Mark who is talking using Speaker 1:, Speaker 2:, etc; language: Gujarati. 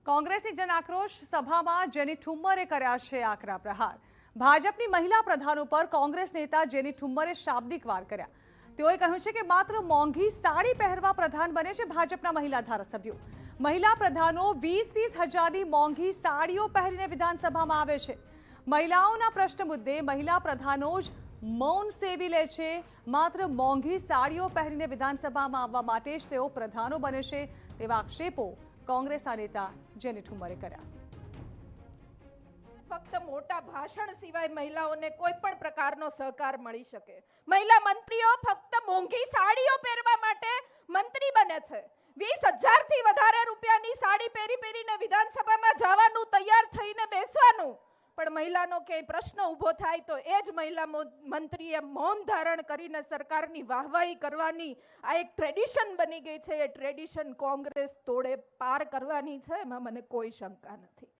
Speaker 1: કોંગ્રેસની જન આક્રોશ સભામાં જેની ઠુમ્મરે કર્યા છે આકરા પ્રહાર। ભાજપની મહિલા પ્રધાન ઉપર કોંગ્રેસ નેતા જેની ઠુમ્મરે શાબ્દિક વાર કર્યા। તેઓએ કહ્યું છે કે માત્ર મોંઘી સાડી પહેરવા પ્રધાન બને છે ભાજપના મહિલા ધારાસભ્યો। મહિલા પ્રધાનો 20-20 હજારની મોંઘી સાડીઓ પહેરીને વિધાનસભામાં આવે છે। મહિલાઓના પ્રશ્ન મુદ્દે મહિલા પ્રધાનો જ મૌન સેવી લે છે। માત્ર મોંઘી સાડીઓ પહેરીને વિધાનસભામાં આવવા માટે જ તેઓ પ્રધાનો બને છે તેવા આક્ષેપો કોંગ્રેસના નેતા જેની ઠુમ્મરે કર્યા।
Speaker 2: ફક્ત મોટા ભાષણ સિવાય મહિલાઓને કોઈ પણ પ્રકારનો સહકાર મળી શકે। મહિલા મંત્રીઓ ફક્ત મોંઘી સાડીઓ પહેરવા માટે મંત્રી બને છે। 20,000 થી વધારે રૂપિયાની સાડી પહેરીને વિધાનસભામાં જવાનું, તૈયાર થઈને બેસવાનું, પણ મહિલાનો ક્યાંય પ્રશ્ન ઊભો થાય તો એ જ મહિલા મંત્રીએ મૌન ધારણ કરીને સરકારની વાહવાહી કરવાની આ એક ટ્રેડિશન બની ગઈ છે। એ ટ્રેડિશન કોંગ્રેસ તોડે પાર કરવાની છે, એમાં મને કોઈ શંકા નથી।